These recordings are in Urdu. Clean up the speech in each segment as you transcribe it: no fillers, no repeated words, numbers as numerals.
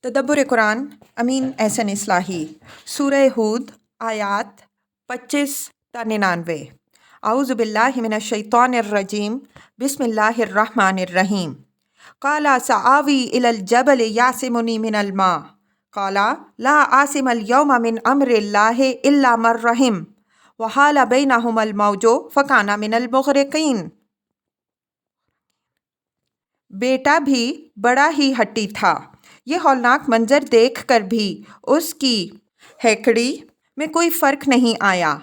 تدبر قرآن امین احسن اصلاحی سورہ ہود آیات 25 تا 99 اعوذ باللہ من الشیطان الرجیم بسم اللہ الرحمن الرحیم قال سآوی الی الجبل یعصمنی من الماء قال لا عاصم اليوم من امر اللہ الا من رحم وحال بینہما الموج فکان من المغرقین۔ بیٹا بھی بڑا ہی ہٹی تھا۔ یہ ہولناک منظر دیکھ کر بھی اس کی ہیکڑی میں کوئی فرق نہیں آیا۔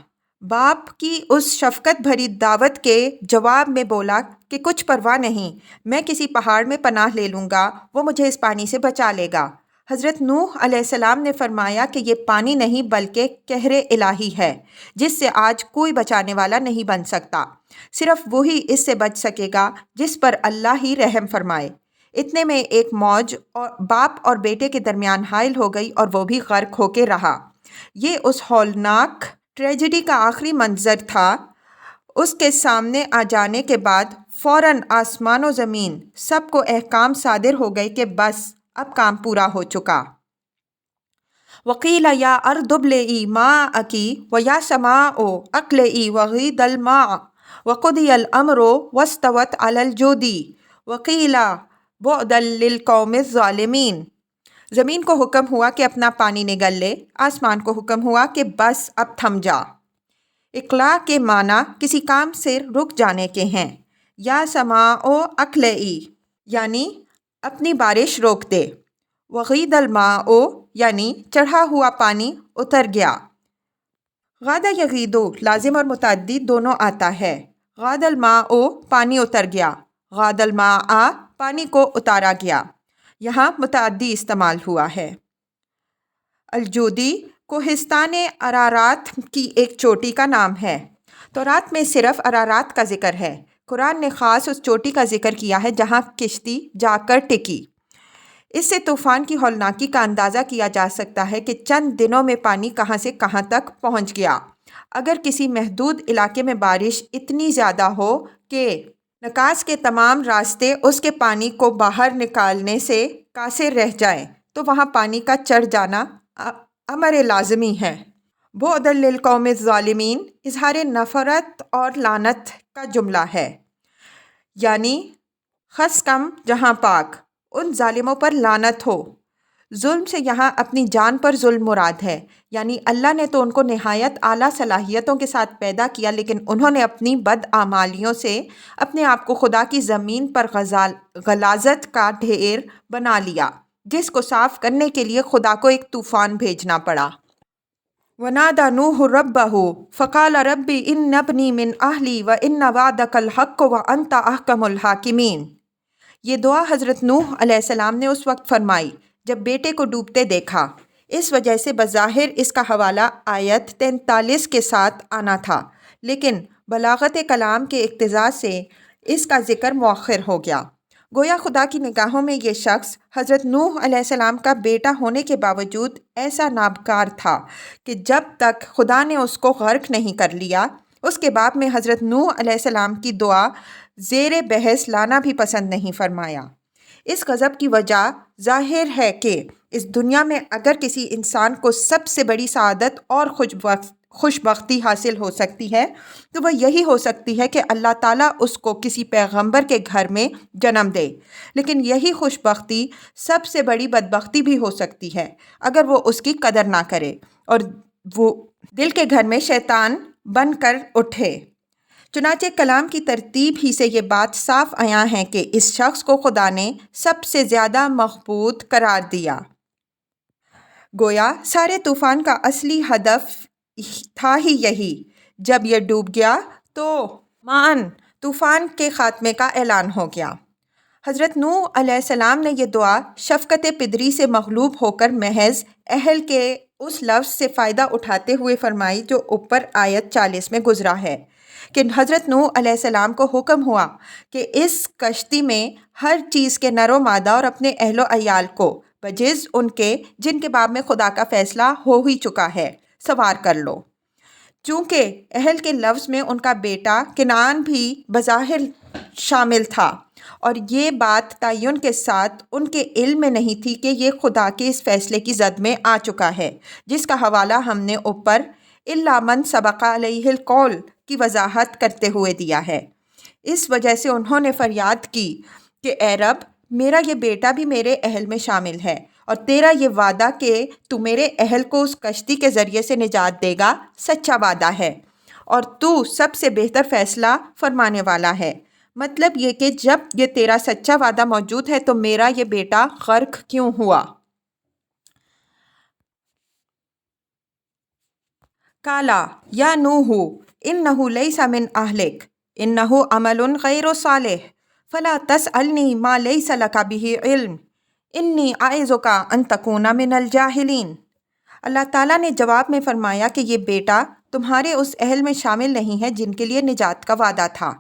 باپ کی اس شفقت بھری دعوت کے جواب میں بولا کہ کچھ پرواہ نہیں، میں کسی پہاڑ میں پناہ لے لوں گا، وہ مجھے اس پانی سے بچا لے گا۔ حضرت نوح علیہ السلام نے فرمایا کہ یہ پانی نہیں بلکہ قہر الہی ہے جس سے آج کوئی بچانے والا نہیں بن سکتا، صرف وہی اس سے بچ سکے گا جس پر اللہ ہی رحم فرمائے۔ اتنے میں ایک موج اور باپ اور بیٹے کے درمیان حائل ہو گئی اور وہ بھی غرق ہو کے رہا۔ یہ اس ہولناک ٹریجڈی کا آخری منظر تھا۔ اس کے سامنے آ جانے کے بعد فوراً آسمان و زمین سب کو احکام صادر ہو گئے کہ بس اب کام پورا ہو چکا۔ وقیل یا ارض ابلعی ماءکی ویا سماء اقلعی وغیض الماء وقضی الامر واستوت علی الجودی وقیل بعدا للقوم الظالمین۔ زمین کو حکم ہوا کہ اپنا پانی نگل لے، آسمان کو حکم ہوا کہ بس اب تھم جا۔ اقلاع کے معنی کسی کام سے رک جانے کے ہیں۔ یا سماء اقلعی یعنی اپنی بارش روک دے، وغیض الماء یعنی چڑھا ہوا پانی اتر گیا۔ غاد یغیض لازم اور متعدی دونوں آتا ہے۔ غاد الماء پانی اتر گیا، غاد الماء پانی کو اتارا گیا، یہاں متعدی استعمال ہوا ہے۔ الجودی کوہستان ارارات کی ایک چوٹی کا نام ہے۔ تورات میں صرف ارارات کا ذکر ہے، قرآن نے خاص اس چوٹی کا ذکر کیا ہے جہاں کشتی جا کر ٹکی۔ اس سے طوفان کی ہولناکی کا اندازہ کیا جا سکتا ہے کہ چند دنوں میں پانی کہاں سے کہاں تک پہنچ گیا۔ اگر کسی محدود علاقے میں بارش اتنی زیادہ ہو کہ نکاس کے تمام راستے اس کے پانی کو باہر نکالنے سے قاصر رہ جائیں تو وہاں پانی کا چڑھ جانا امر لازمی ہے۔ بعدا للقوم الظالمین اظہار نفرت اور لعنت کا جملہ ہے، یعنی خس کم جہاں پاک، ان ظالموں پر لعنت ہو۔ ظلم سے یہاں اپنی جان پر ظلم مراد ہے، یعنی اللہ نے تو ان کو نہایت اعلیٰ صلاحیتوں کے ساتھ پیدا کیا لیکن انہوں نے اپنی بدعمالیوں سے اپنے آپ کو خدا کی زمین پر غلاظت کا ڈھیر بنا لیا، جس کو صاف کرنے کے لیے خدا کو ایک طوفان بھیجنا پڑا۔ وَنَادَى نُوحٌ رَبَّهُ فَقَالَ رَبِّ إِنَّ ابْنِي مِنْ أَهْلِي وَإِنَّ وَعْدَكَ الْحَقُّ وَأَنْتَ أَحْكَمُ الْحَاكِمِينَ۔ یہ دعا حضرت نوح علیہ السلام نے اس وقت فرمائی جب بیٹے کو ڈوبتے دیکھا۔ اس وجہ سے بظاہر اس کا حوالہ آیت 43 کے ساتھ آنا تھا، لیکن بلاغت کلام کے اقتضاء سے اس کا ذکر مؤخر ہو گیا۔ گویا خدا کی نگاہوں میں یہ شخص حضرت نوح علیہ السلام کا بیٹا ہونے کے باوجود ایسا نابکار تھا کہ جب تک خدا نے اس کو غرق نہیں کر لیا، اس کے باب میں حضرت نوح علیہ السلام کی دعا زیر بحث لانا بھی پسند نہیں فرمایا۔ اس غضب کی وجہ ظاہر ہے کہ اس دنیا میں اگر کسی انسان کو سب سے بڑی سعادت اور خوش بختی حاصل ہو سکتی ہے تو وہ یہی ہو سکتی ہے کہ اللہ تعالیٰ اس کو کسی پیغمبر کے گھر میں جنم دے، لیکن یہی خوش بختی سب سے بڑی بدبختی بھی ہو سکتی ہے اگر وہ اس کی قدر نہ کرے اور وہ دل کے گھر میں شیطان بن کر اٹھے۔ چنانچہ کلام کی ترتیب ہی سے یہ بات صاف عیاں ہے کہ اس شخص کو خدا نے سب سے زیادہ مغبوط قرار دیا۔ گویا سارے طوفان کا اصلی ہدف تھا ہی یہی۔ جب یہ ڈوب گیا تو معاً طوفان کے خاتمے کا اعلان ہو گیا۔ حضرت نوح علیہ السلام نے یہ دعا شفقت پدری سے مغلوب ہو کر محض اہل کے اس لفظ سے فائدہ اٹھاتے ہوئے فرمائی جو اوپر آیت 40 میں گزرا ہے کہ حضرت نوح علیہ السلام کو حکم ہوا کہ اس کشتی میں ہر چیز کے نر و مادہ اور اپنے اہل و عیال کو بجز ان کے جن کے باب میں خدا کا فیصلہ ہو ہی چکا ہے سوار کر لو۔ چونکہ اہل کے لفظ میں ان کا بیٹا کنعان بھی بظاہر شامل تھا، اور یہ بات تعین کے ساتھ ان کے علم میں نہیں تھی کہ یہ خدا کے اس فیصلے کی زد میں آ چکا ہے، جس کا حوالہ ہم نے اوپر الا من سبق علیہ القول کی وضاحت کرتے ہوئے دیا ہے۔ اس وجہ سے انہوں نے فریاد کی کہ اے رب، میرا یہ بیٹا بھی میرے اہل میں شامل ہے، اور تیرا یہ وعدہ کہ تو میرے اہل کو اس کشتی کے ذریعے سے نجات دے گا سچا وعدہ ہے، اور تو سب سے بہتر فیصلہ فرمانے والا ہے۔ مطلب یہ کہ جب یہ تیرا سچا وعدہ موجود ہے تو میرا یہ بیٹا غرق کیوں ہوا؟ کالا یا نوح انہ لیس من اہلک انہ عمل غیر صالح فلا تسألنی ما لیس لک بہ علم انی اعظک ان تکون من الجاہلین۔ اللہ تعالیٰ نے جواب میں فرمایا کہ یہ بیٹا تمہارے اس اہل میں شامل نہیں ہے جن کے لیے نجات کا وعدہ تھا۔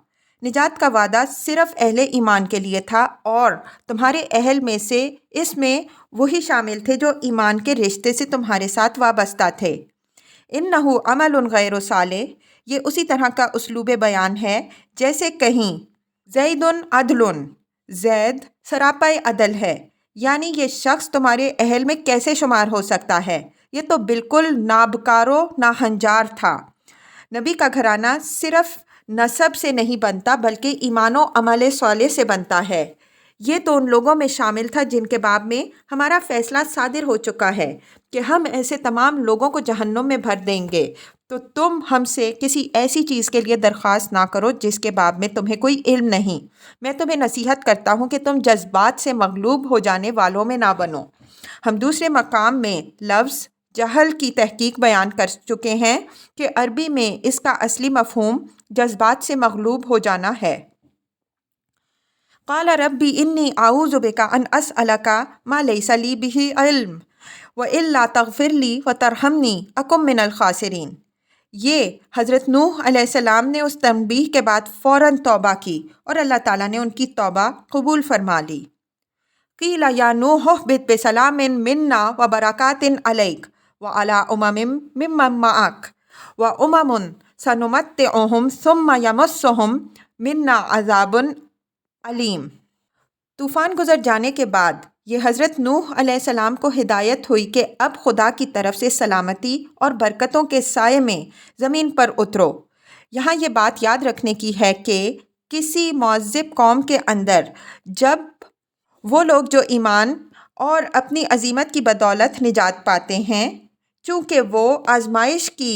نجات کا وعدہ صرف اہل ایمان کے لیے تھا، اور تمہارے اہل میں سے اس میں وہی شامل تھے جو ایمان کے رشتے سے تمہارے ساتھ وابستہ تھے۔ انہو عمل غیر صالح، یہ اسی طرح کا اسلوب بیان ہے جیسے کہیں زید عدل، زید سراپا عدل ہے، یعنی یہ شخص تمہارے اہل میں کیسے شمار ہو سکتا ہے، یہ تو بالکل نابکار و ناہنجار تھا۔ نبی کا گھرانہ صرف نسب سے نہیں بنتا بلکہ ایمان و عمل صالح سے بنتا ہے۔ یہ تو ان لوگوں میں شامل تھا جن کے باب میں ہمارا فیصلہ صادر ہو چکا ہے کہ ہم ایسے تمام لوگوں کو جہنم میں بھر دیں گے، تو تم ہم سے کسی ایسی چیز کے لیے درخواست نہ کرو جس کے باب میں تمہیں کوئی علم نہیں۔ میں تمہیں نصیحت کرتا ہوں کہ تم جذبات سے مغلوب ہو جانے والوں میں نہ بنو۔ ہم دوسرے مقام میں لفظ جہل کی تحقیق بیان کر چکے ہیں کہ عربی میں اس کا اصلی مفہوم جذبات سے مغلوب ہو جانا ہے۔ قال ربی انی اعوذ بک ان اسألک ما لیس لی بہ علم والا تغفر لی وترحمنی اکن من الخاسرین۔ یہ حضرت نوح علیہ السلام نے اس تنبیہ کے بعد فوراً توبہ کی اور اللہ تعالیٰ نے ان کی توبہ قبول فرما لی۔ قیل یا نوح اہبط بسلام منا وبرکات علیک وعلی امم ممن معک وامم سنمتعہم ثم یمسہم منا عذاب علیم۔ طوفان گزر جانے کے بعد یہ حضرت نوح علیہ السلام کو ہدایت ہوئی کہ اب خدا کی طرف سے سلامتی اور برکتوں کے سائے میں زمین پر اترو۔ یہاں یہ بات یاد رکھنے کی ہے کہ کسی معذب قوم کے اندر جب وہ لوگ جو ایمان اور اپنی عظیمت کی بدولت نجات پاتے ہیں، چونکہ وہ آزمائش کی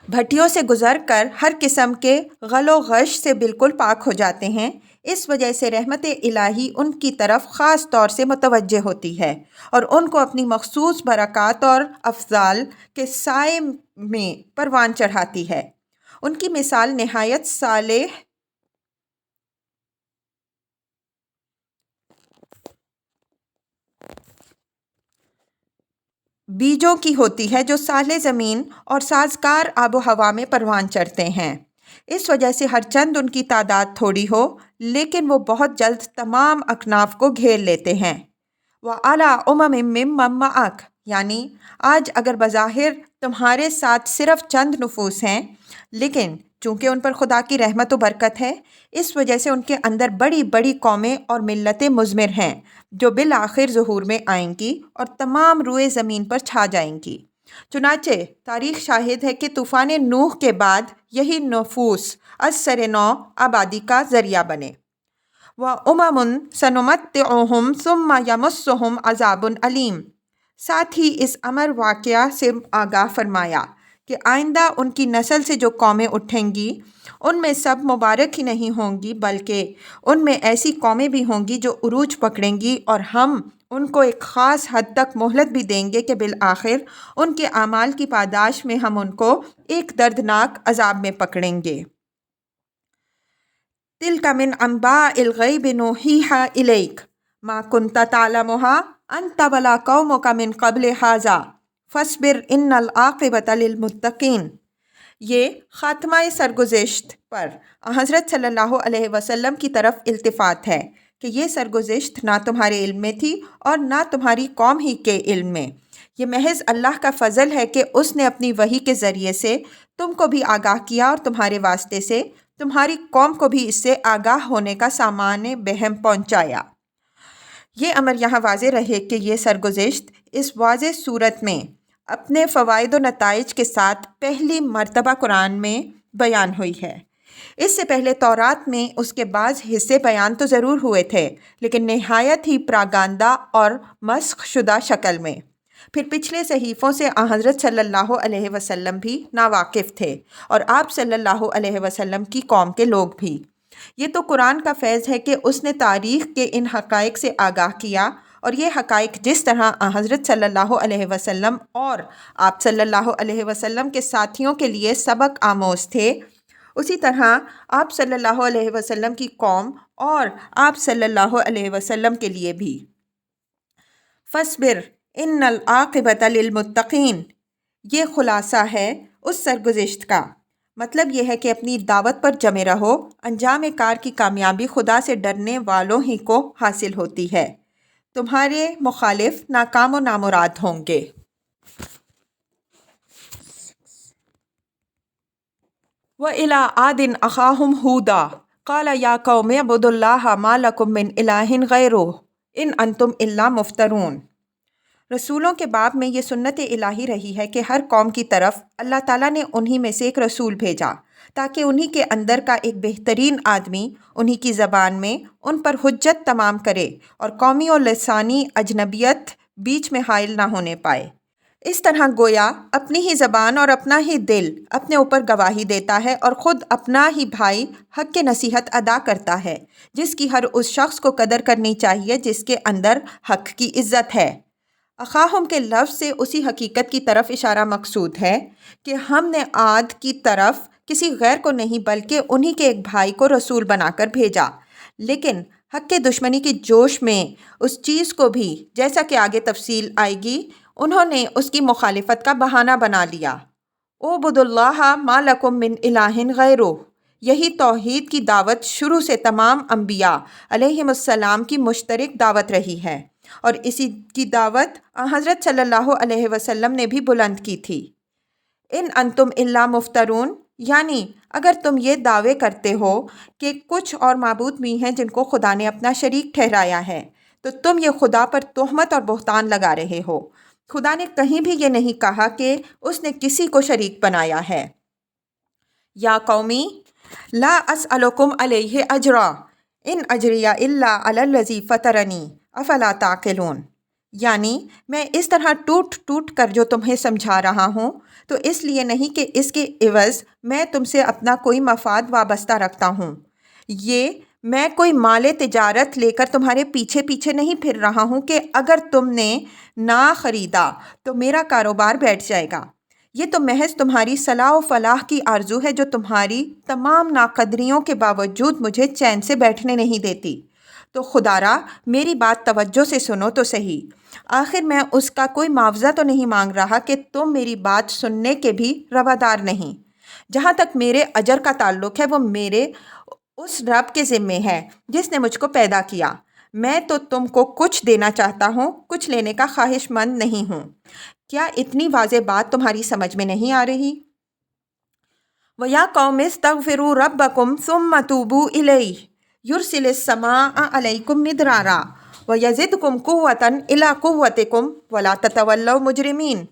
بھٹیوں سے گزر کر ہر قسم کے غل و غش سے بالکل پاک ہو جاتے ہیں، اس وجہ سے رحمت الہی ان کی طرف خاص طور سے متوجہ ہوتی ہے اور ان کو اپنی مخصوص برکات اور افضال کے سائے میں پروان چڑھاتی ہے۔ ان کی مثال نہایت صالح بیجوں کی ہوتی ہے جو صالح زمین اور سازگار آب و ہوا میں پروان چڑھتے ہیں۔ اس وجہ سے ہر چند ان کی تعداد تھوڑی ہو لیکن وہ بہت جلد تمام اکناف کو گھیر لیتے ہیں۔ وَعَلَىٰ أُمَمٍ مِّمَّن مَّعَكَ، یعنی آج اگر بظاہر تمہارے ساتھ صرف چند نفوس ہیں، لیکن چونکہ ان پر خدا کی رحمت و برکت ہے، اس وجہ سے ان کے اندر بڑی بڑی قومیں اور ملتیں مضمر ہیں جو بالآخر ظہور میں آئیں گی اور تمام روئے زمین پر چھا جائیں گی۔ چنانچہ تاریخ شاہد ہے کہ طوفان نوح کے بعد یہی نفوس از سر نو آبادی کا ذریعہ بنے۔ وَأُمَمٌ سَنُمَتِّعُهُمْ ثُمَّ يَمَسُّهُمْ عَذَابٌ علیم۔ ساتھ ہی اس امر واقعہ سے آگاہ فرمایا کہ آئندہ ان کی نسل سے جو قومیں اٹھیں گی ان میں سب مبارک ہی نہیں ہوں گی بلکہ ان میں ایسی قومیں بھی ہوں گی جو عروج پکڑیں گی، اور ہم ان کو ایک خاص حد تک مہلت بھی دیں گے کہ بالآخر ان کے اعمال کی پاداش میں ہم ان کو ایک دردناک عذاب میں پکڑیں گے۔ تِلْکَ مِنْ أَنْبَاءِ الْغَیْبِ نُوحِیہا إِلَیْکَ مَا کُنْتَ تَعْلَمُهَا أَنْتَ وَلَا قَوْمُکَ مِنْ قَبْلِ ہَٰذَا فَاصْبِرْ إِنَّ الْعَاقِبَةَ لِلْمُتَّقِینَ۔ یہ خاتمہ سرگزشت پر حضرت صلی اللہ علیہ وسلم کی طرف التفات ہے کہ یہ سرگزشت نہ تمہارے علم میں تھی اور نہ تمہاری قوم ہی کے علم میں، یہ محض اللہ کا فضل ہے کہ اس نے اپنی وحی کے ذریعے سے تم کو بھی آگاہ کیا اور تمہارے واسطے سے تمہاری قوم کو بھی اس سے آگاہ ہونے کا سامان بہم پہنچایا۔ یہ امر یہاں واضح رہے کہ یہ سرگزشت اس واضح صورت میں اپنے فوائد و نتائج کے ساتھ پہلی مرتبہ قرآن میں بیان ہوئی ہے۔ اس سے پہلے تورات میں اس کے بعض حصے بیان تو ضرور ہوئے تھے، لیکن نہایت ہی پراگندہ اور مسخ شدہ شکل میں۔ پھر پچھلے صحیفوں سے حضرت صلی اللہ علیہ وسلم بھی ناواقف تھے، اور آپ صلی اللہ علیہ وسلم کی قوم کے لوگ بھی۔ یہ تو قرآن کا فیض ہے کہ اس نے تاریخ کے ان حقائق سے آگاہ کیا، اور یہ حقائق جس طرح حضرت صلی اللہ علیہ وسلم اور آپ صلی اللہ علیہ وسلم کے ساتھیوں کے لیے سبق آموز تھے، اسی طرح آپ صلی اللہ علیہ وسلم کی قوم اور آپ صلی اللہ علیہ وسلم کے لیے بھی۔ فَاصْبِرْ إِنَّ الْعَاقِبَةَ لِلْمُتَّقِينَ، یہ خلاصہ ہے اس سرگزشت کا۔ مطلب یہ ہے کہ اپنی دعوت پر جمے رہو، انجام کار کی کامیابی خدا سے ڈرنے والوں ہی کو حاصل ہوتی ہے، تمہارے مخالف ناکام و نامراد ہوں گے۔ وَإِلَىٰ عَادٍ أَخَاهُمْ هُودًا قَالَ يَا قَوْمِ اعْبُدُوا اللَّهَ مَا لَكُم مِّنْ إِلَٰهٍ غَيْرُهُ إِنْ أَنْتُمْ إِلَّا مُفْتَرُونَ۔ رسولوں کے باب میں یہ سنت الہی رہی ہے کہ ہر قوم کی طرف اللہ تعالیٰ نے انہی میں سے ایک رسول بھیجا تاکہ انہی کے اندر کا ایک بہترین آدمی انہی کی زبان میں ان پر حجت تمام کرے اور قومی اور لسانی اجنبیت بیچ میں حائل نہ ہونے پائے۔ اس طرح گویا اپنی ہی زبان اور اپنا ہی دل اپنے اوپر گواہی دیتا ہے اور خود اپنا ہی بھائی حق کے نصیحت ادا کرتا ہے، جس کی ہر اس شخص کو قدر کرنی چاہیے جس کے اندر حق کی عزت ہے۔ اخاہم کے لفظ سے اسی حقیقت کی طرف اشارہ مقصود ہے کہ ہم نے عاد کی طرف کسی غیر کو نہیں بلکہ انہی کے ایک بھائی کو رسول بنا کر بھیجا، لیکن حق کے دشمنی کی جوش میں اس چیز کو بھی، جیسا کہ آگے تفصیل آئے گی، انہوں نے اس کی مخالفت کا بہانہ بنا لیا۔ اعبدوا اللہ ما لکم من الہ غیرہ، یہی توحید کی دعوت شروع سے تمام انبیاء علیہم السلام کی مشترک دعوت رہی ہے، اور اسی کی دعوت حضرت صلی اللہ علیہ وسلم نے بھی بلند کی تھی۔ ان انتم الا مفترون، یعنی اگر تم یہ دعوے کرتے ہو کہ کچھ اور معبود بھی ہیں جن کو خدا نے اپنا شریک ٹھہرایا ہے، تو تم یہ خدا پر تہمت اور بہتان لگا رہے ہو۔ خدا نے کہیں بھی یہ نہیں کہا کہ اس نے کسی کو شریک بنایا ہے۔ یا قومی لا اسألکم علیہ اجرا ان اجریہ الا علی الذی فطرنی افلا تعقلون، یعنی میں اس طرح ٹوٹ ٹوٹ کر جو تمہیں سمجھا رہا ہوں تو اس لیے نہیں کہ اس کے عوض میں تم سے اپنا کوئی مفاد وابستہ رکھتا ہوں، یہ میں کوئی مال تجارت لے کر تمہارے پیچھے پیچھے نہیں پھر رہا ہوں کہ اگر تم نے نہ خریدا تو میرا کاروبار بیٹھ جائے گا۔ یہ تو محض تمہاری صلاح و فلاح کی آرزو ہے جو تمہاری تمام ناقدریوں کے باوجود مجھے چین سے بیٹھنے نہیں دیتی۔ تو خدارا میری بات توجہ سے سنو تو صحیح، آخر میں اس کا کوئی معاوضہ تو نہیں مانگ رہا کہ تم میری بات سننے کے بھی روادار نہیں۔ جہاں تک میرے اجر کا تعلق ہے وہ میرے اس رب کے ذمے ہے جس نے مجھ کو پیدا کیا، میں تو تم کو کچھ دینا چاہتا ہوں، کچھ لینے کا خواہش مند نہیں ہوں۔ کیا اتنی واضح بات تمہاری سمجھ میں نہیں آ رہی؟ وَيَا قَوْمِ اسْتَغْفِرُوا رَبَّكُمْ ثُمَّ تُوبُوا إِلَيْهِ يُرْسِلِ السَّمَاءَ عَلَيْكُمْ مِدْرَارًا وَيَزِدْكُمْ قُوَّةً إِلَىٰ قُوَّتِكُمْ وَلَا تَتَوَلَّوْا مُجْرِمِينَ۔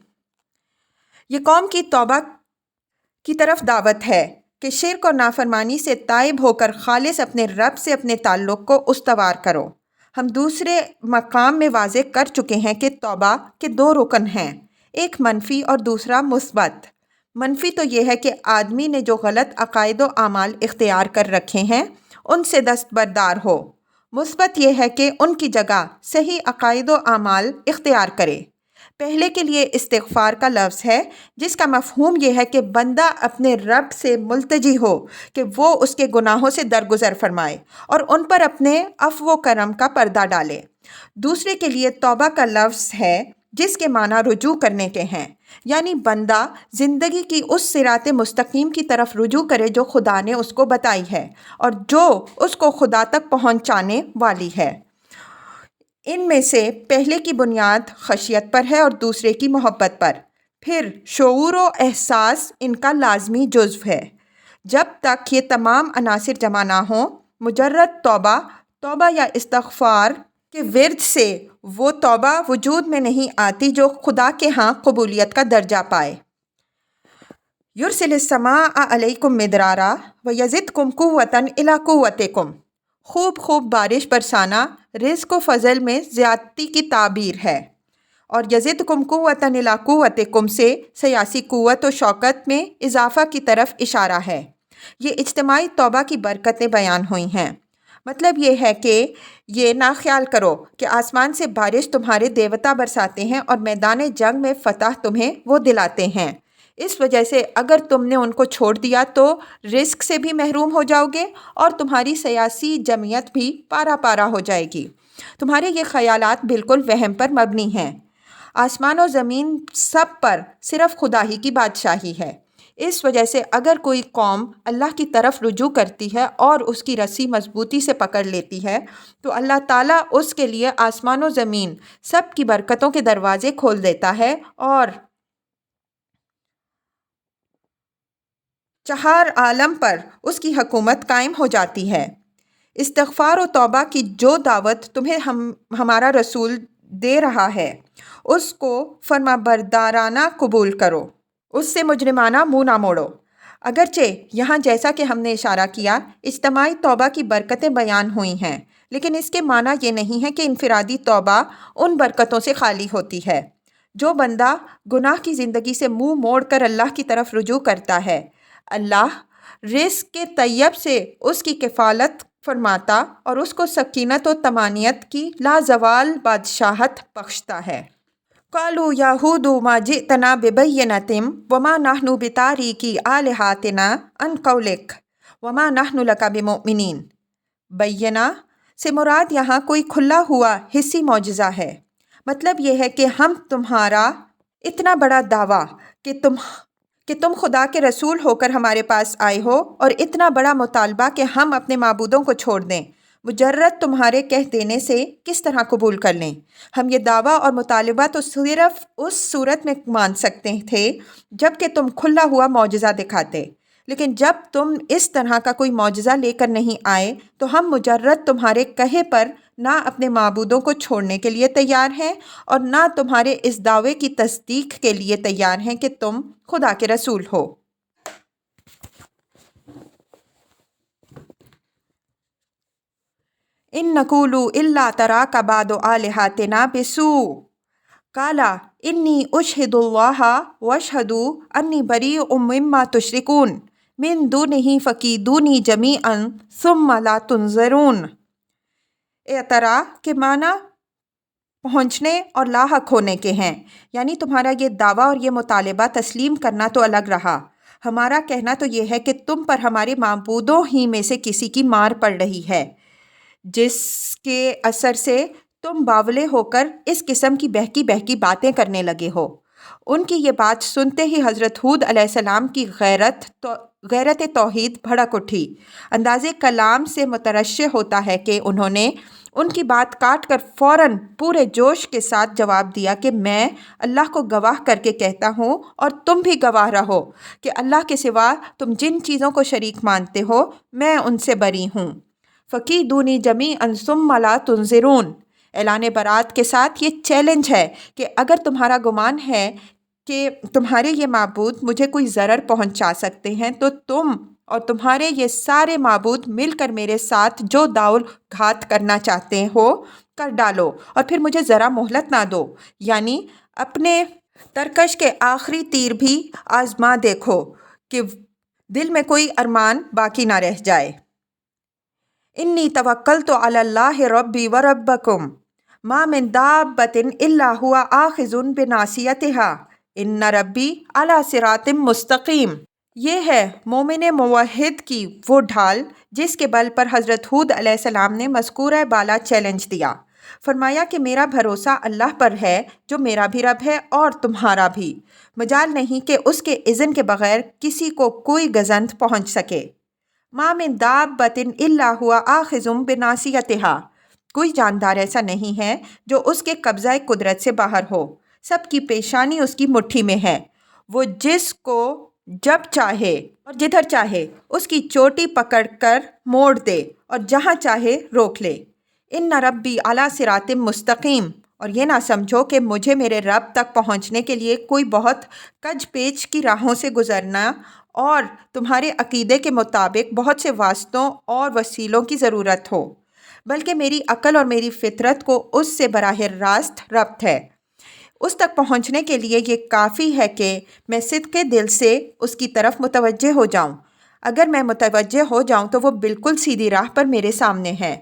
یہ قوم کی توبہ کی طرف دعوت ہے کہ شرک اور نافرمانی سے تائب ہو کر خالص اپنے رب سے اپنے تعلق کو استوار کرو۔ ہم دوسرے مقام میں واضح کر چکے ہیں کہ توبہ کے دو رکن ہیں، ایک منفی اور دوسرا مثبت۔ منفی تو یہ ہے کہ آدمی نے جو غلط عقائد و اعمال اختیار کر رکھے ہیں ان سے دستبردار ہو، مثبت یہ ہے کہ ان کی جگہ صحیح عقائد و اعمال اختیار کرے۔ پہلے کے لیے استغفار کا لفظ ہے جس کا مفہوم یہ ہے کہ بندہ اپنے رب سے ملتجی ہو کہ وہ اس کے گناہوں سے درگزر فرمائے اور ان پر اپنے عفو و کرم کا پردہ ڈالے۔ دوسرے کے لیے توبہ کا لفظ ہے جس کے معنی رجوع کرنے کے ہیں، یعنی بندہ زندگی کی اس صراط مستقیم کی طرف رجوع کرے جو خدا نے اس کو بتائی ہے اور جو اس کو خدا تک پہنچانے والی ہے۔ ان میں سے پہلے کی بنیاد خشیت پر ہے اور دوسرے کی محبت پر، پھر شعور و احساس ان کا لازمی جزو ہے۔ جب تک یہ تمام عناصر جمع نہ ہوں، مجرد توبہ یا استغفار کے ورد سے وہ توبہ وجود میں نہیں آتی جو خدا کے ہاں قبولیت کا درجہ پائے۔ یرسل السماء علیکم مدرارا ویزدکم قوۃ الی قوتکم، خوب بارش برسانا رزق و فضل میں زیادتی کی تعبیر ہے، اور یزدکم قوۃ الی قوتکم سے سیاسی قوت و شوکت میں اضافہ کی طرف اشارہ ہے۔ یہ اجتماعی توبہ کی برکتیں بیان ہوئی ہیں۔ مطلب یہ ہے کہ یہ نہ خیال کرو کہ آسمان سے بارش تمہارے دیوتا برساتے ہیں اور میدان جنگ میں فتح تمہیں وہ دلاتے ہیں۔ اس وجہ سے اگر تم نے ان کو چھوڑ دیا تو رزق سے بھی محروم ہو جاؤ گے اور تمہاری سیاسی جمعیت بھی پارا ہو جائے گی۔ تمہارے یہ خیالات بالکل وہم پر مبنی ہیں۔ آسمان و زمین سب پر صرف خدا ہی کی بادشاہی ہے۔ اس وجہ سے اگر کوئی قوم اللہ کی طرف رجوع کرتی ہے اور اس کی رسی مضبوطی سے پکڑ لیتی ہے تو اللہ تعالیٰ اس کے لیے آسمان و زمین سب کی برکتوں کے دروازے کھول دیتا ہے اور چہار عالم پر اس کی حکومت قائم ہو جاتی ہے۔ استغفار و توبہ کی جو دعوت تمہیں ہمارا رسول دے رہا ہے اس کو فرمانبردارانہ قبول کرو، اس سے مجرمانہ منہ نہ موڑو۔ اگرچہ یہاں جیسا کہ ہم نے اشارہ کیا اجتماعی توبہ کی برکتیں بیان ہوئی ہیں، لیکن اس کے معنی یہ نہیں ہے کہ انفرادی توبہ ان برکتوں سے خالی ہوتی ہے۔ جو بندہ گناہ کی زندگی سے منہ موڑ کر اللہ کی طرف رجوع کرتا ہے، اللہ رزق کے طیب سے اس کی کفالت فرماتا اور اس کو سکینت و طمانینت کی لازوال بادشاہت بخشتا ہے۔ قالوا یا ہود ما جئتنا ببینۃ وما نحن بتاریکی آلہاتنا عن قولک وما نحن لک بمؤمنین۔ بینہ سے مراد یہاں کوئی کھلا ہوا حصی معجزہ ہے۔ مطلب یہ ہے کہ ہم تمہارا اتنا بڑا دعویٰ کہ تم خدا کے رسول ہو کر ہمارے پاس آئے ہو اور اتنا بڑا مطالبہ کہ ہم اپنے معبودوں کو چھوڑ دیں، مجرد تمہارے کہہ دینے سے کس طرح قبول کر لیں؟ ہم یہ دعویٰ اور مطالبہ تو صرف اس صورت میں مان سکتے تھے جب کہ تم کھلا ہوا معجزہ دکھاتے، لیکن جب تم اس طرح کا کوئی معجزہ لے کر نہیں آئے تو ہم مجرد تمہارے کہے پر نہ اپنے معبودوں کو چھوڑنے کے لیے تیار ہیں اور نہ تمہارے اس دعوے کی تصدیق کے لیے تیار ہیں کہ تم خدا کے رسول ہو۔ ان نقول الا تراک بعض آلہاتنا بسوء قال انی اشہد اللہ واشہد انی بریء مما تشرکون من دونہ فکیدونی جمیعا ثم لا تنظرون۔ اعتراء کے معنی پہنچنے اور لاحق ہونے کے ہیں، یعنی تمہارا یہ دعویٰ اور یہ مطالبہ تسلیم کرنا تو الگ رہا، ہمارا کہنا تو یہ ہے کہ تم پر ہمارے معبودوں ہی میں سے کسی کی مار پڑ رہی ہے، جس کے اثر سے تم باولے ہو کر اس قسم کی بہکی باتیں کرنے لگے ہو۔ ان کی یہ بات سنتے ہی حضرت ہود علیہ السلام کی غیرت توحید بھڑک اٹھی۔ انداز کلام سے مترشح ہوتا ہے کہ انہوں نے ان کی بات کاٹ کر فوراً پورے جوش کے ساتھ جواب دیا کہ میں اللہ کو گواہ کر کے کہتا ہوں اور تم بھی گواہ رہو کہ اللہ کے سوا تم جن چیزوں کو شریک مانتے ہو میں ان سے بری ہوں۔ فکیدونی جمیعا ثم لا تنظرون۔ اعلان برات کے ساتھ یہ چیلنج ہے کہ اگر تمہارا گمان ہے کہ تمہارے یہ معبود مجھے کوئی ضرر پہنچا سکتے ہیں تو تم اور تمہارے یہ سارے معبود مل کر میرے ساتھ جو داؤل گھات کرنا چاہتے ہو کر ڈالو اور پھر مجھے ذرا مہلت نہ دو، یعنی اپنے ترکش کے آخری تیر بھی آزما دیکھو کہ دل میں کوئی ارمان باقی نہ رہ جائے۔ انی توکلت علی اللہ ربی و ربکم ما من دابۃ الا هو آخذ بناصیتها ان ربی علی صراط مستقیم۔ یہ ہے مومن موحد کی وہ ڈھال جس کے بل پر حضرت ہود علیہ السلام نے مذکورہ بالا چیلنج دیا۔ فرمایا کہ میرا بھروسہ اللہ پر ہے جو میرا بھی رب ہے اور تمہارا بھی، مجال نہیں کہ اس کے اذن کے بغیر کسی کو کوئی گزند پہنچ سکے۔ ما من دابۃ الا هو آخذ بناصیتها، کوئی جاندار ایسا نہیں ہے جو اس کے قبضہ قدرت سے باہر ہو، سب کی پیشانی اس کی مٹھی میں ہے، وہ جس کو جب چاہے اور جدھر چاہے اس کی چوٹی پکڑ کر موڑ دے اور جہاں چاہے روک لے۔ ان ربی علی صراط مستقیم، اور یہ نہ سمجھو کہ مجھے میرے رب تک پہنچنے کے لیے کوئی بہت کج پیچ کی راہوں سے گزرنا اور تمہارے عقیدے کے مطابق بہت سے واسطوں اور وسیلوں کی ضرورت ہو، بلکہ میری عقل اور میری فطرت کو اس سے براہ راست ربط ہے۔ اس تک پہنچنے کے لیے یہ کافی ہے کہ میں صدق دل سے اس کی طرف متوجہ ہو جاؤں۔ اگر میں متوجہ ہو جاؤں تو وہ بالکل سیدھی راہ پر میرے سامنے ہے۔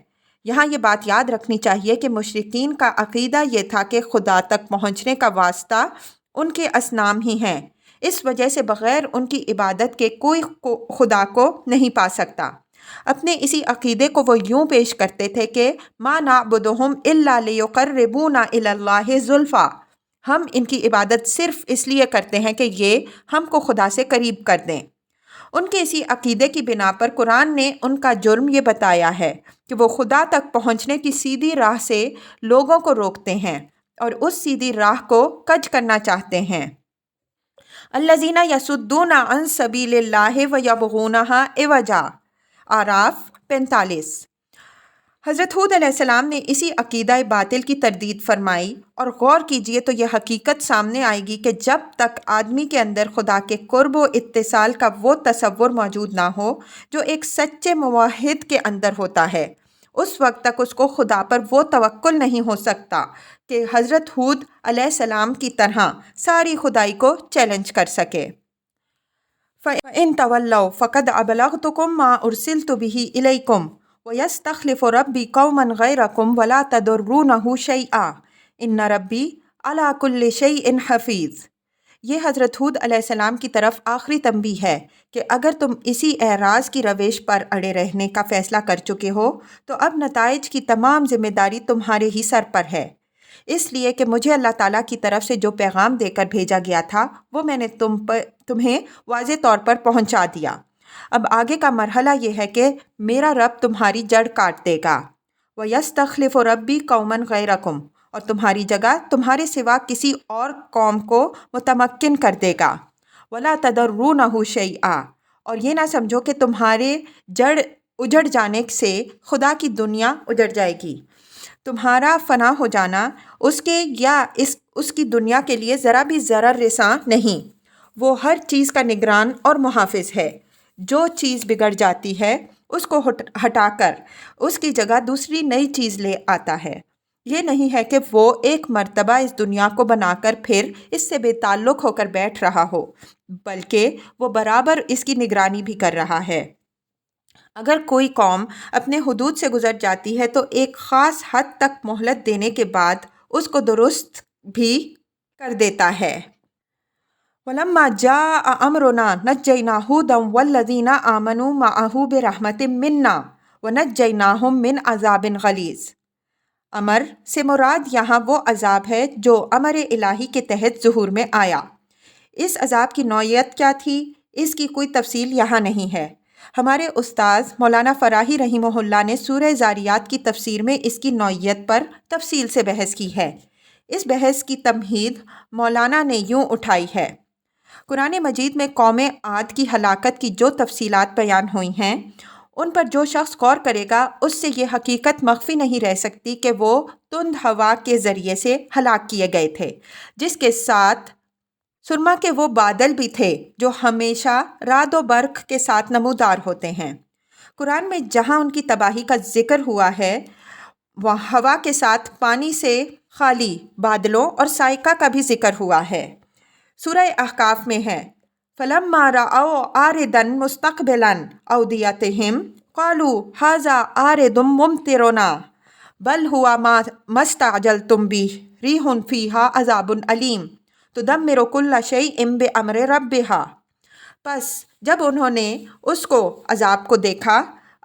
یہاں یہ بات یاد رکھنی چاہیے کہ مشرکین کا عقیدہ یہ تھا کہ خدا تک پہنچنے کا واسطہ ان کے اصنام ہی ہیں، اس وجہ سے بغیر ان کی عبادت کے کوئی خدا کو نہیں پا سکتا۔ اپنے اسی عقیدے کو وہ یوں پیش کرتے تھے کہ ما نعبدہم الا لیقربونا الی اللہ زلفیٰ، ہم ان کی عبادت صرف اس لیے کرتے ہیں کہ یہ ہم کو خدا سے قریب کر دیں۔ ان کے اسی عقیدے کی بنا پر قرآن نے ان کا جرم یہ بتایا ہے کہ وہ خدا تک پہنچنے کی سیدھی راہ سے لوگوں کو روکتے ہیں اور اس سیدھی راہ کو کج کرنا چاہتے ہیں۔ الذین یصدون عن سبیل اللہ ویبغونہا عوجا، اعراف 45۔ حضرت ہود علیہ السلام نے اسی عقیدہ باطل کی تردید فرمائی، اور غور کیجئے تو یہ حقیقت سامنے آئے گی کہ جب تک آدمی کے اندر خدا کے قرب و اتصال کا وہ تصور موجود نہ ہو جو ایک سچے موحد کے اندر ہوتا ہے، اس وقت تک اس کو خدا پر وہ توکل نہیں ہو سکتا کہ حضرت ہود علیہ السلام کی طرح ساری خدائی کو چیلنج کر سکے۔ فَإِن تَوَلَّوْا فَقَدْ أَبْلَغْتُكُم مَّا أُرْسِلْتُ بِهِ إِلَيْكُمْ وَيَسْتَخْلِفُ رَبِّي قَوْمًا غَيْرَكُمْ وَلَا تَضُرُّونَهُ شَيْئًا إِنَّ رَبِّي عَلَىٰ كُلِّ شَيْءٍ حَفِيظٌ۔ یہ حضرت ہود علیہ السلام کی طرف آخری تنبیہ ہے کہ اگر تم اسی اعراض کی روش پر اڑے رہنے کا فیصلہ کر چکے ہو تو اب نتائج کی تمام ذمہ داری تمہارے ہی سر پر ہے، اس لیے کہ مجھے اللہ تعالیٰ کی طرف سے جو پیغام دے کر بھیجا گیا تھا وہ میں نے تمہیں واضح طور پر پہنچا دیا۔ اب آگے کا مرحلہ یہ ہے کہ میرا رب تمہاری جڑ کاٹ دے گا۔ وَيَسْتَخْلِفُ رَبِّي قَوْمًا غَيْرَكُمْ، اور تمہاری جگہ تمہارے سوا کسی اور قوم کو متمکن کر دے گا۔ وَلَا تَضُرُّونَهُ شَيْئًا، اور یہ نہ سمجھو کہ تمہارے جڑ اجڑ جانے سے خدا کی دنیا اجڑ جائے گی۔ تمہارا فنا ہو جانا اس کے یا اس کی دنیا کے لیے ذرا بھی ضرر رساں نہیں۔ وہ ہر چیز کا نگران اور محافظ ہے۔ جو چیز بگڑ جاتی ہے اس کو ہٹا کر اس کی جگہ دوسری نئی چیز لے آتا ہے۔ یہ نہیں ہے کہ وہ ایک مرتبہ اس دنیا کو بنا کر پھر اس سے بے تعلق ہو کر بیٹھ رہا ہو، بلکہ وہ برابر اس کی نگرانی بھی کر رہا ہے۔ اگر کوئی قوم اپنے حدود سے گزر جاتی ہے تو ایک خاص حد تک مہلت دینے کے بعد اس کو درست بھی کر دیتا ہے۔ وَلَمَّا جَاءَ أَمْرُنَا نَجَّيْنَا هُودًا وَالَّذِينَ آمَنُوا مَعَهُ بِرَحْمَةٍ مِّنَّا وَنَجَّيْنَاهُم مِّنْ عَذَابٍ غَلِيظٍ۔ امر سے مراد یہاں وہ عذاب ہے جو امر الہی کے تحت ظہور میں آیا۔ اس عذاب کی نوعیت کیا تھی، اس کی کوئی تفصیل یہاں نہیں ہے۔ ہمارے استاذ مولانا فراہی رحمہ اللہ نے سورہ ذاریات کی تفسیر میں اس کی نوعیت پر تفصیل سے بحث کی ہے۔ اس بحث کی تمہید مولانا نے یوں اٹھائی ہے۔ قرآن مجید میں قوم عاد کی ہلاکت کی جو تفصیلات بیان ہوئی ہیں ان پر جو شخص غور کرے گا اس سے یہ حقیقت مخفی نہیں رہ سکتی کہ وہ تند ہوا کے ذریعے سے ہلاک کیے گئے تھے، جس کے ساتھ سرما کے وہ بادل بھی تھے جو ہمیشہ رعد و برق کے ساتھ نمودار ہوتے ہیں۔ قرآن میں جہاں ان کی تباہی کا ذکر ہوا ہے وہاں ہوا کے ساتھ پانی سے خالی بادلوں اور صاعقہ کا بھی ذکر ہوا ہے۔ سورہ احقاف میں ہے فَلَمَّا رَأَوْا عَارِضًا مُسْتَقْبِلَ أَوْدِيَتِهِمْ قَالُوا هَٰذَا عَارِضٌ مُمْطِرُنَا بَلْ هُوَ مَا اسْتَعْجَلْتُمْ بِهِ رِيحٌ فِيهَا عَذَابٌ أَلِيمٌ تُدَمِّرُ كُلَّ شَيْءٍ بِأَمْرِ رَبِّهَا۔ پس جب انہوں نے اس کو عذاب کو دیکھا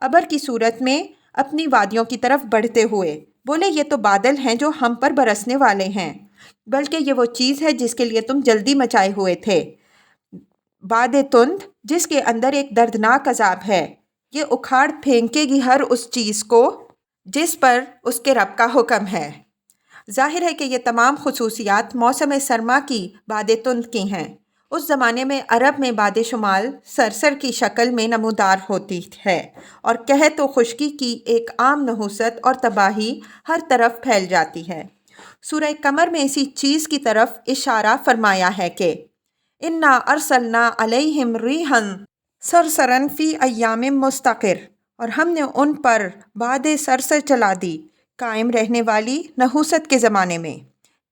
ابر کی صورت میں اپنی وادیوں کی طرف بڑھتے ہوئے، بولے یہ تو بادل ہیں جو ہم پر برسنے والے ہیں، بلکہ یہ وہ چیز ہے جس کے لیے تم جلدی مچائے ہوئے تھے۔ باد تند جس کے اندر ایک دردناک عذاب ہے، یہ اکھاڑ پھینکے گی ہر اس چیز کو جس پر اس کے رب کا حکم ہے۔ ظاہر ہے کہ یہ تمام خصوصیات موسم سرما کی باد تند کی ہیں۔ اس زمانے میں عرب میں باد شمال سرسر کی شکل میں نمودار ہوتی ہے اور قحط و خشکی کی ایک عام نحوست اور تباہی ہر طرف پھیل جاتی ہے۔ سورہ قمر میں اسی چیز کی طرف اشارہ فرمایا ہے کہ اِنَّا أَرْسَلْنَا عَلَيْهِمْ رِيحًا صَرْصَرًا فِي أَيَّامٍ مُسْتَقِرٍ، اور ہم نے ان پر باد سرسر چلا دی قائم رہنے والی نحوست کے زمانے میں۔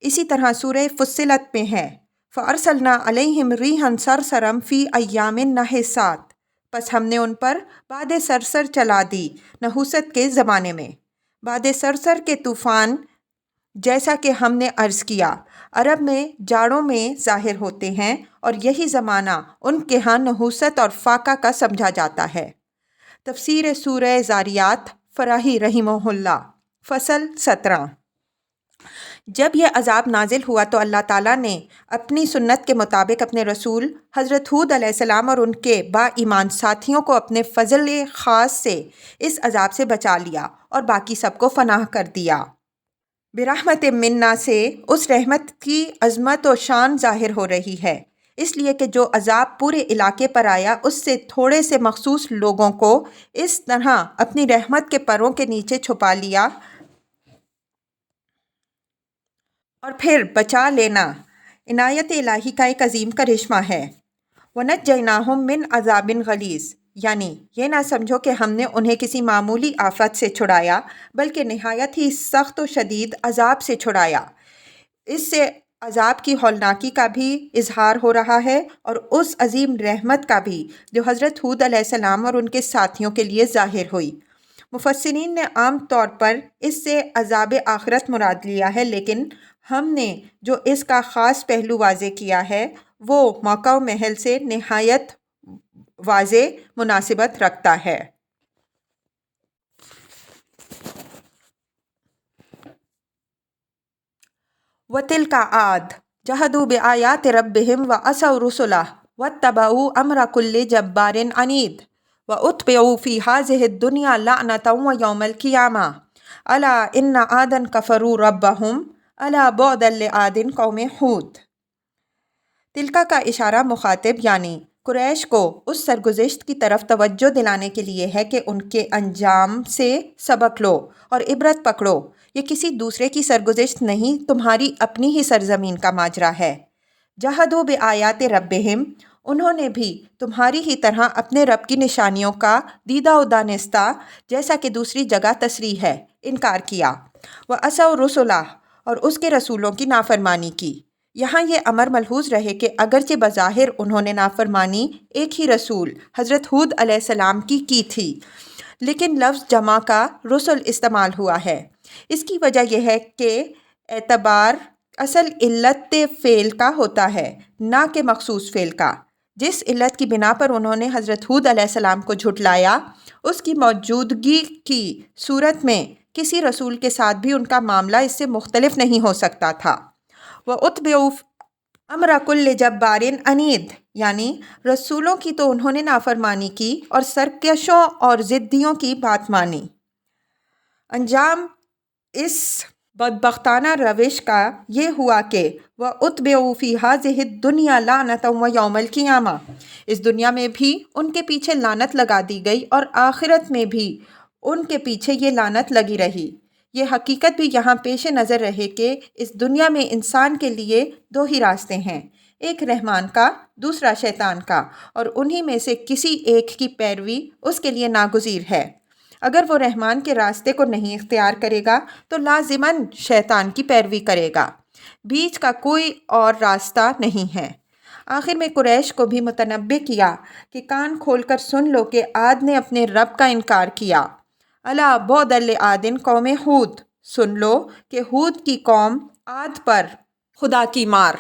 اسی طرح سورہ فصلت میں ہے فَأَرْسَلْنَا عَلَيْهِمْ رِيحًا صَرْصَرًا فِي أَيَّامٍ نَحِسَاتٍ، پس ہم نے ان پر باد سرسر چلا دی نحوست کے زمانے میں۔ باد سرسر کے طوفان، جیسا کہ ہم نے عرض کیا، عرب میں جاڑوں میں ظاہر ہوتے ہیں اور یہی زمانہ ان کے ہاں نحوست اور فاقہ کا سمجھا جاتا ہے۔ تفسیر سورہ زاریات، فراہی رحمہ اللہ۔ فصل 17۔ جب یہ عذاب نازل ہوا تو اللہ تعالیٰ نے اپنی سنت کے مطابق اپنے رسول حضرت ہود علیہ السلام اور ان کے با ایمان ساتھیوں کو اپنے فضل خاص سے اس عذاب سے بچا لیا اور باقی سب کو فنا کر دیا۔ برحمت منا سے اس رحمت کی عظمت و شان ظاہر ہو رہی ہے، اس لیے کہ جو عذاب پورے علاقے پر آیا اس سے تھوڑے سے مخصوص لوگوں کو اس طرح اپنی رحمت کے پروں کے نیچے چھپا لیا اور پھر بچا لینا عنایت الہی کا ایک عظیم کرشمہ ہے۔ وَنَجَّيْنَاهُم مِّنْ عَذَابٍ غَلِيظٍ، یعنی یہ نہ سمجھو کہ ہم نے انہیں کسی معمولی آفت سے چھڑایا بلکہ نہایت ہی سخت و شدید عذاب سے چھڑایا۔ اس سے عذاب کی ہولناکی کا بھی اظہار ہو رہا ہے اور اس عظیم رحمت کا بھی جو حضرت ہود علیہ السلام اور ان کے ساتھیوں کے لیے ظاہر ہوئی۔ مفسرین نے عام طور پر اس سے عذاب آخرت مراد لیا ہے، لیکن ہم نے جو اس کا خاص پہلو واضح کیا ہے وہ موقع و محل سے نہایت واضح مناسبت رکھتا ہے۔ وَتِلْكَ عَادٌ جَحَدُوا بِآيَاتِ رَبِّهِمْ وَعَصَوْا رُسُلَهُ وَاتَّبَعُوا أَمْرَ كُلِّ جَبَّارٍ عَنِيدٍ وَأُتْبِعُوا فِي هَٰذِهِ الدُّنْيَا لَعْنَةً وَيَوْمَ الْقِيَامَةِ أَلَا إِنَّ عَادًا كَفَرُوا رَبَّهُمْ أَلَا بُعْدًا لِعَادٍ قَوْمِ ہود۔ تلکا کا اشارہ مخاطب یعنی قریش کو اس سرگزشت کی طرف توجہ دلانے کے لیے ہے کہ ان کے انجام سے سبق لو اور عبرت پکڑو۔ یہ کسی دوسرے کی سرگزشت نہیں، تمہاری اپنی ہی سرزمین کا ماجرا ہے۔ جہدوا بآیات ربہم، انہوں نے بھی تمہاری ہی طرح اپنے رب کی نشانیوں کا دیدہ و دانستہ، جیسا کہ دوسری جگہ تصریح ہے، انکار کیا۔ وَعَصَوْا رُسُلَهُ، اور اس کے رسولوں کی نافرمانی کی۔ یہاں یہ امر ملحوظ رہے کہ اگرچہ بظاہر انہوں نے نافرمانی ایک ہی رسول حضرت ہود علیہ السلام کی تھی، لیکن لفظ جمع کا رسل استعمال ہوا ہے۔ اس کی وجہ یہ ہے کہ اعتبار اصل علت فعل کا ہوتا ہے، نہ کہ مخصوص فعل کا۔ جس علت کی بنا پر انہوں نے حضرت ہود علیہ السلام کو جھٹلایا، اس کی موجودگی کی صورت میں کسی رسول کے ساتھ بھی ان کا معاملہ اس سے مختلف نہیں ہو سکتا تھا۔ وَأُتْبِعُوا أَمْرَ كُلِّ جَبَّارٍ عَنِيدٍ، یعنی رسولوں کی تو انہوں نے نافرمانی کی اور سرکشوں اور ضدیوں کی بات مانی۔ انجام اس بدبختانہ روش کا یہ ہوا کہ وَأُتْبِعُوا فِي هَٰذِهِ الدُّنْيَا لَعْنَةً وَيَوْمَ الْقِيَامَةِ، اس دنیا میں بھی ان کے پیچھے لعنت لگا دی گئی اور آخرت میں بھی ان کے پیچھے یہ لعنت لگی رہی۔ یہ حقیقت بھی یہاں پیش نظر رہے کہ اس دنیا میں انسان کے لیے دو ہی راستے ہیں، ایک رحمان کا، دوسرا شیطان کا، اور انہی میں سے کسی ایک کی پیروی اس کے لیے ناگزیر ہے۔ اگر وہ رحمان کے راستے کو نہیں اختیار کرے گا تو لازماً شیطان کی پیروی کرے گا، بیچ کا کوئی اور راستہ نہیں ہے۔ آخر میں قریش کو بھی متنبہ کیا کہ کان کھول کر سن لو کہ عاد نے اپنے رب کا انکار کیا۔ الا بعدا لعاد قوم ہود، سن لو کہ ہود کی قوم عاد پر خدا کی مار۔